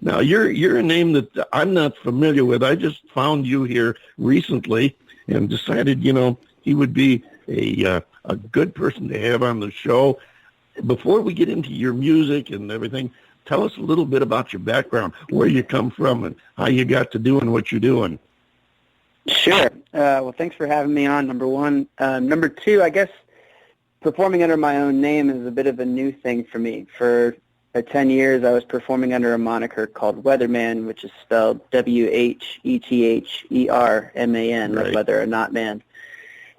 Now, you're a name that I'm not familiar with. I just found you here recently and decided, he would be a good person to have on the show. Before we get into your music and everything, tell us a little bit about your background, where you come from, and how you got to doing what you're doing. Sure. Well, thanks for having me on, number one. Number two, I guess performing under my own name is a bit of a new thing for me. For 10 years, I was performing under a moniker called Weatherman, which is spelled Whetherman, Right. like whether or not man.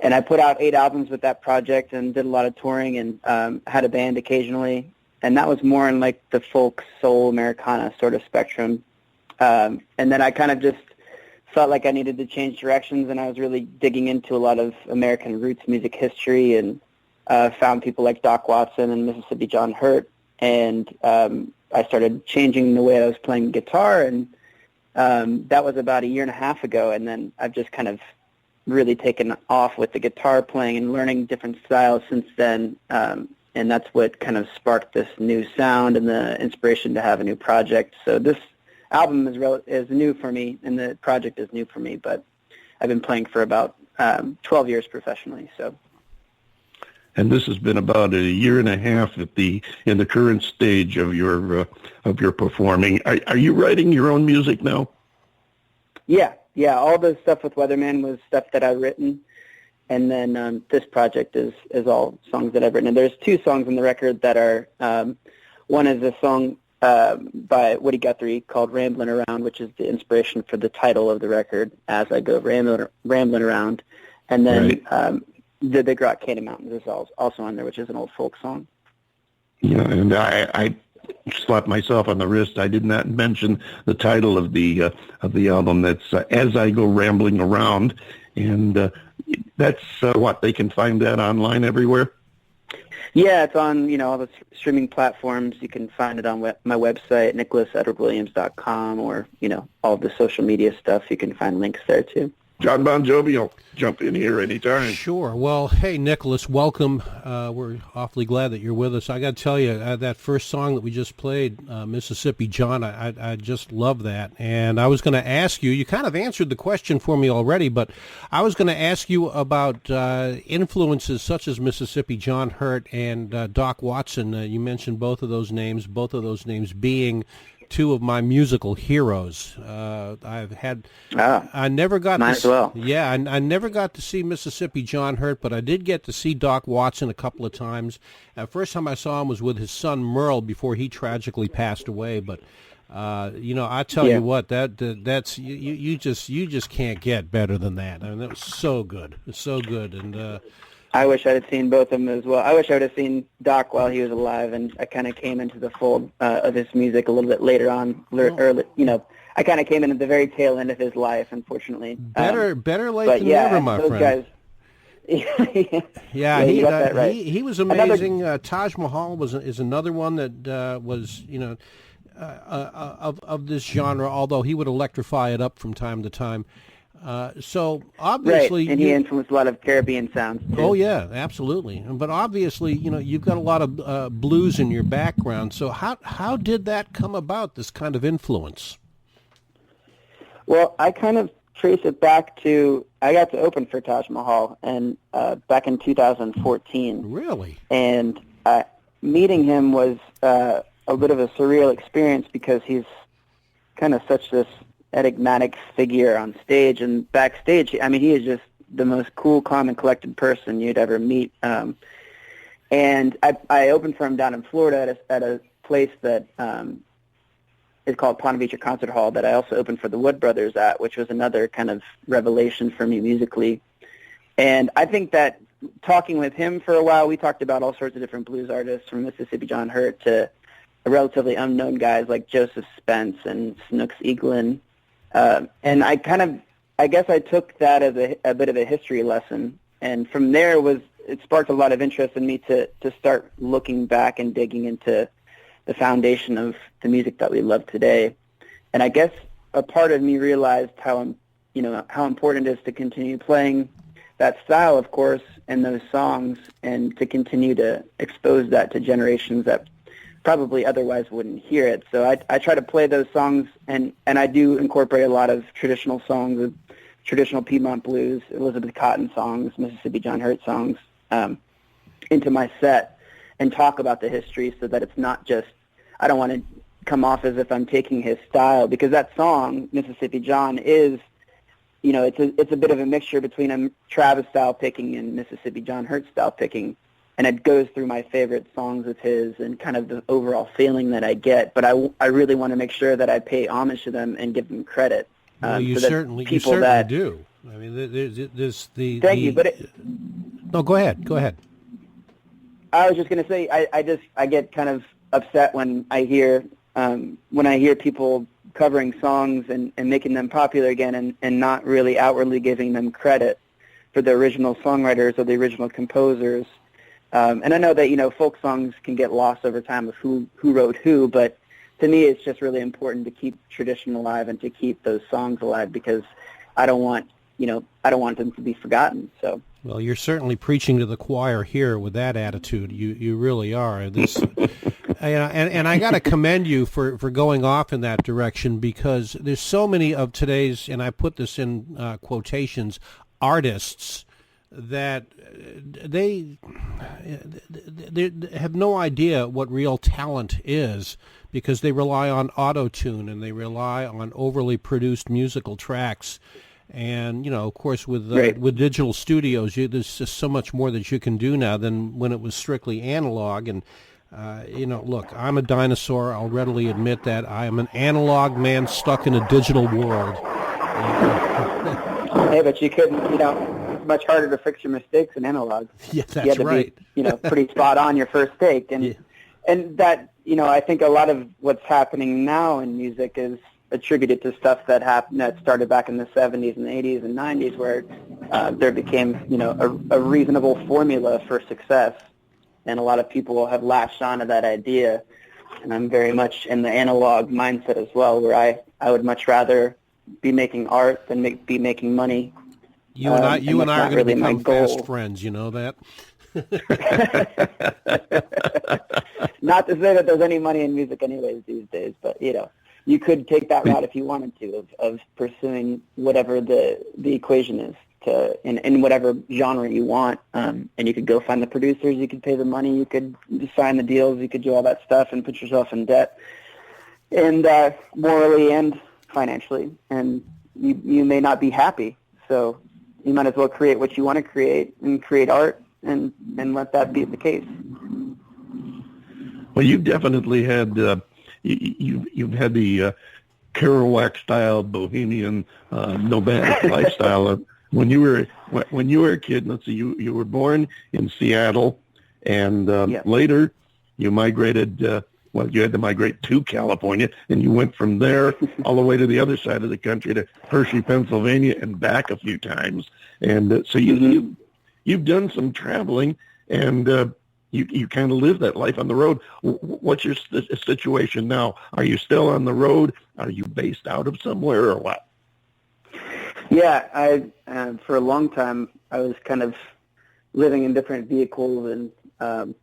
And I put out 8 albums with that project and did a lot of touring and had a band occasionally. And that was more in like the folk, soul, Americana sort of spectrum. And then I kind of just felt like I needed to change directions, and I was really digging into a lot of American roots music history and found people like Doc Watson and Mississippi John Hurt. And I started changing the way I was playing guitar, and that was about 1.5 years ago. And then I've just kind of really taken off with the guitar playing and learning different styles since then, and that's what kind of sparked this new sound and the inspiration to have a new project. So this album is new for me, and the project is new for me, but I've been playing for about 12 years professionally. So. And this has been about 1.5 years in the current stage of your performing. Are you writing your own music now? Yeah, all the stuff with Weatherman was stuff that I've written, and then this project is all songs that I've written. And there's 2 songs on the record that are, one is a song by Woody Guthrie called Ramblin' Around, which is the inspiration for the title of the record, As I Go Ramblin' Around. And then The Big Rock Candy Mountains is also on there, which is an old folk song. Yeah, and I slapped myself on the wrist. I did not mention the title of the album. That's As I Go Rambling Around, and that's what they can find that online everywhere. Yeah, it's on all the streaming platforms. You can find it on my website, nicholasedwardwilliams.com, or all the social media stuff. You can find links there too. John Bon Jovi will jump in here anytime. Sure. Well, hey, Nicholas, welcome. We're awfully glad that you're with us. I got to tell you, that first song that we just played, Mississippi John, I just love that. And I was going to ask you, you kind of answered the question for me already, but I was going to ask you about influences such as Mississippi John Hurt and Doc Watson. You mentioned both of those names being 2 of my musical heroes. I never got mine as well. Yeah, I never got to see Mississippi John Hurt, but I did get to see Doc Watson a couple of times. First time I saw him was with his son Merle before he tragically passed away. But I tell you what, that's you just can't get better than that. I mean, that was so good. It's so good, and. I wish I had seen both of them as well. I wish I would have seen Doc while he was alive, and I kind of came into the fold of his music a little bit later on. Early, I kind of came in at the very tail end of his life, unfortunately. Better late than never, my friend. Guys, yeah, you got that right. He was amazing. Taj Mahal is another one that was of this genre, although he would electrify it up from time to time. So obviously, right, and he influenced a lot of Caribbean sounds too. Oh yeah, absolutely. But obviously, you've got a lot of blues in your background. So how did that come about? This kind of influence? Well, I kind of trace it back to I got to open for Taj Mahal, and back in 2014. Really? And meeting him was a bit of a surreal experience because he's kind of such this enigmatic figure on stage and backstage. I mean, he is just the most cool, calm, and collected person you'd ever meet. And I opened for him down in Florida at a place that is called Ponte Vedra Concert Hall that I also opened for the Wood Brothers at, which was another kind of revelation for me musically. And I think that talking with him for a while, we talked about all sorts of different blues artists, from Mississippi John Hurt to relatively unknown guys like Joseph Spence and Snooks Eaglin. And I guess I took that as a bit of a history lesson. And from there it sparked a lot of interest in me to start looking back and digging into the foundation of the music that we love today. And I guess a part of me realized how important it is to continue playing that style, of course, and those songs, and to continue to expose that to generations that probably otherwise wouldn't hear it. So I try to play those songs, and I do incorporate a lot of traditional songs, traditional Piedmont blues, Elizabeth Cotton songs, Mississippi John Hurt songs, into my set, and talk about the history, so that it's not just, I don't want to come off as if I'm taking his style, because that song, Mississippi John, is, it's a bit of a mixture between a Travis style picking and Mississippi John Hurt style picking, and it goes through my favorite songs of his and kind of the overall feeling that I get. But I really want to make sure that I pay homage to them and give them credit. Well, you so certainly do. I mean, there's the. Thank you, but no, go ahead. Go ahead. I was just going to say, I get kind of upset when I hear people covering songs and making them popular again, and not really outwardly giving them credit for the original songwriters or the original composers. And I know that, folk songs can get lost over time of who wrote who, but to me it's just really important to keep tradition alive and to keep those songs alive, because I don't want them to be forgotten. So. Well, you're certainly preaching to the choir here with that attitude. You really are. This, and I got to commend you for going off in that direction, because there's so many of today's, and I put this in quotations, artists that they have no idea what real talent is, because they rely on auto-tune and they rely on overly produced musical tracks. And, of course, with digital studios, there's just so much more that you can do now than when it was strictly analog. And, look, I'm a dinosaur. I'll readily admit that. I am an analog man stuck in a digital world. Hey, but you couldn't, it's much harder to fix your mistakes in analog. Yeah, that's you had to right. Be, pretty spot on your first take. And, and that, I think a lot of what's happening now in music is attributed to stuff that started back in the 70s and the 80s and 90s, where there became, a reasonable formula for success. And a lot of people have latched onto that idea. And I'm very much in the analog mindset as well, where I would much rather be making art than be making money. You and I are going to become goal. fast friends, you know that? Not to say that there's any money in music anyways these days, but, you could take that route if you wanted to, of pursuing whatever the equation is in whatever genre you want. And you could go find the producers, you could pay the money, you could sign the deals, you could do all that stuff and put yourself in debt, and morally and financially. And you may not be happy. So you might as well create what you want to create and create art and let that be the case. Well, you definitely had... You've had the Kerouac style bohemian nomadic lifestyle. When you were a kid, let's see, you were born in Seattle, and later you migrated. You had to migrate to California, and you went from there all the way to the other side of the country to Hershey, Pennsylvania, and back a few times. And so you've done some traveling, and you kind of live that life on the road. What's your situation now? Are you still on the road? Are you based out of somewhere, or what? Yeah, I for a long time I was kind of living in different vehicles and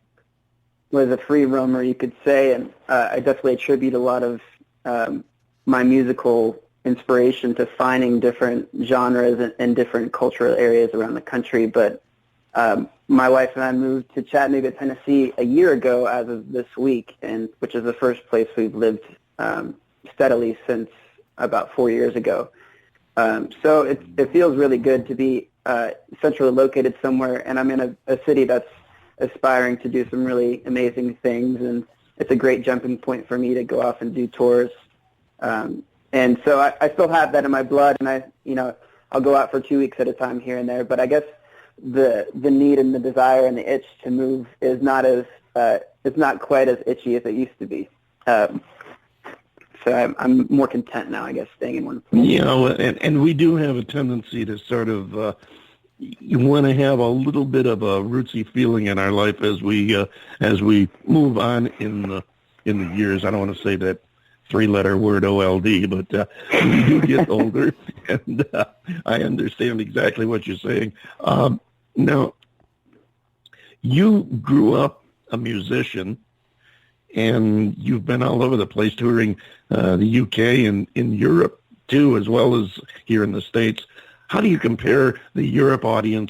was a free roamer, you could say. And I definitely attribute a lot of my musical inspiration to finding different genres and different cultural areas around the country. But my wife and I moved to Chattanooga, Tennessee a year ago as of this week, and which is the first place we've lived steadily since about 4 years ago. So it feels really good to be centrally located somewhere, and I'm in a city that's aspiring to do some really amazing things, and it's a great jumping point for me to go off and do tours. And so I still have that in my blood, and I'll go out for 2 weeks at a time here and there, but I guess the need and the desire and the itch to move is not as it's not quite as itchy as it used to be. So I'm more content now, I guess, staying in one place. And we do have a tendency to sort of you want to have a little bit of a rootsy feeling in our life as we move on in the years. I don't want to say that three-letter word OLD, but we do get older, and I understand exactly what you're saying. Now, you grew up a musician, and you've been all over the place touring the UK and in Europe too, as well as here in the States. How do you compare the European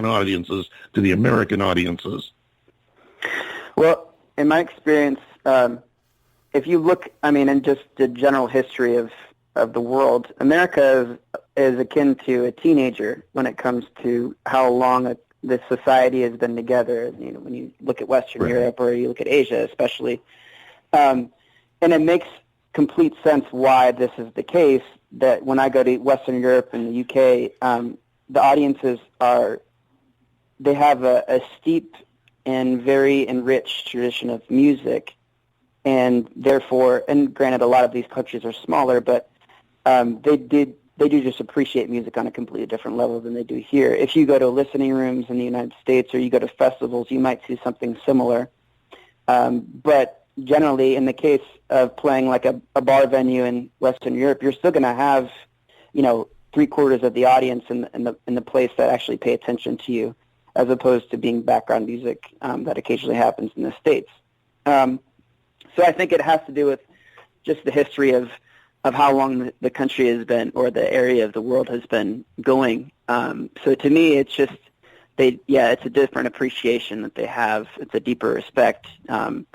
audiences, to the American audiences? Well, in my experience, if you look, in just the general history of the world, America is akin to a teenager when it comes to how long this society has been together. When you look at Western Europe or you look at Asia especially. And it makes complete sense why this is the case, that when I go to Western Europe and the UK, the audiences they have a steep and very enriched tradition of music, and therefore, and granted, a lot of these countries are smaller, but they do just appreciate music on a completely different level than they do here. If you go to listening rooms in the United States or you go to festivals, you might see something similar. But generally, in the case of playing like a bar venue in Western Europe, you're still going to have, three-quarters of the audience in the place that actually pay attention to you, as opposed to being background music that occasionally happens in the States. So I think it has to do with just the history of how long the country has been, or the area of the world has been going. So to me, it's just, it's a different appreciation that they have. It's a deeper respect. And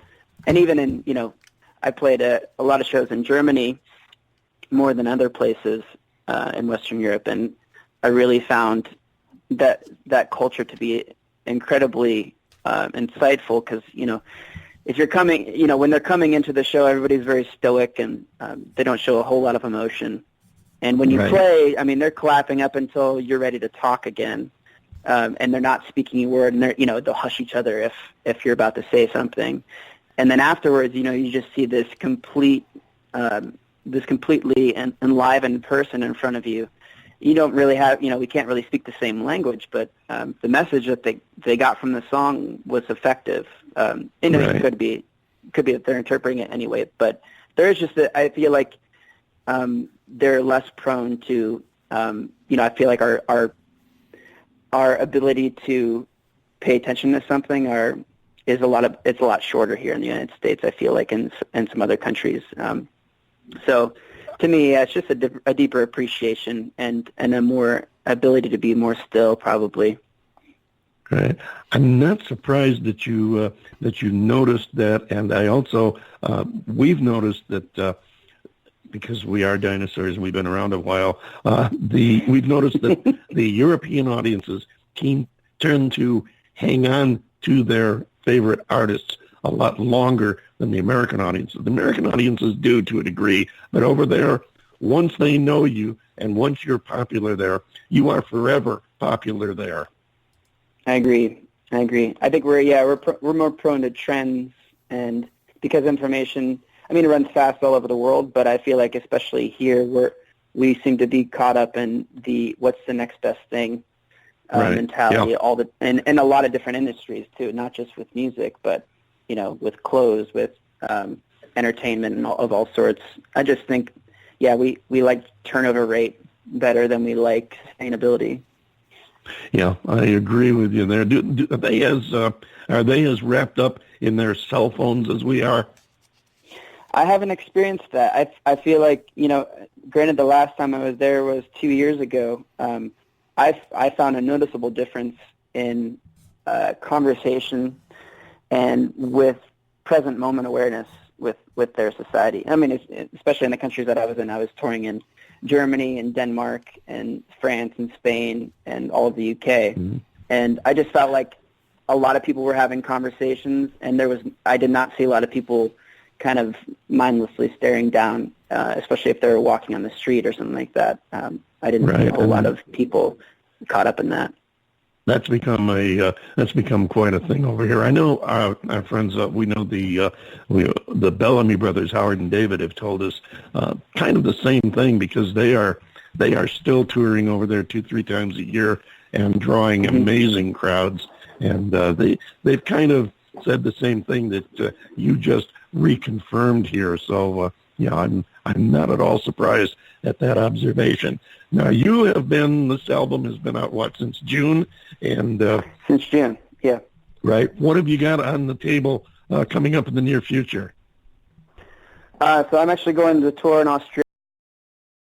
even in, I played a lot of shows in Germany more than other places in Western Europe, and I really found that culture to be incredibly insightful, because, if you're coming, when they're coming into the show, everybody's very stoic, and they don't show a whole lot of emotion. And when you play, they're clapping up until you're ready to talk again, and they're not speaking a word, and they'll hush each other if you're about to say something. And then afterwards, you just see this completely enlivened person in front of you. You don't really have, we can't really speak the same language, but the message that they got from the song was effective. It could be that they're interpreting it anyway, but there's just I feel like they're less prone to, I feel like our ability to pay attention to something it's a lot shorter here in the United States, I feel like, in some other countries. So to me, it's just a deeper appreciation and a more ability to be more still, probably. Right. I'm not surprised that you noticed that, and I also we've noticed that because we are dinosaurs and we've been around a while. We've noticed that the European audiences tend to hang on to their favorite artists a lot longer than the American audiences. The American audiences do, to a degree, but over there, once they know you and once you're popular there, you are forever popular there. I agree. I think we're more prone to trends, and because information, it runs fast all over the world, but I feel like especially here we seem to be caught up in the what's the next best thing mentality, and a lot of different industries too, not just with music, but with clothes, with entertainment and of all sorts. I just think, we like turnover rate better than we like sustainability. Yeah, I agree with you there. Are they as wrapped up in their cell phones as we are? I haven't experienced that. I feel like, granted the last time I was there was 2 years ago, I found a noticeable difference in conversation and with present moment awareness with their society. Especially in the countries that I was in. I was touring in Germany and Denmark and France and Spain and all of the UK. Mm-hmm. And I just felt like a lot of people were having conversations, and I did not see a lot of people kind of mindlessly staring down, especially if they were walking on the street or something like that. I didn't see a whole lot of people caught up in that. That's become quite a thing over here. I know our friends. We know the Bellamy brothers, Howard and David, have told us kind of the same thing, because they are still touring over there 2-3 times a year and drawing amazing crowds. And they've kind of said the same thing that you just reconfirmed here. So I'm not at all surprised at that observation. Now, this album has been out, since June? And since June, yeah. Right. What have you got on the table coming up in the near future? So I'm actually going to tour in Australia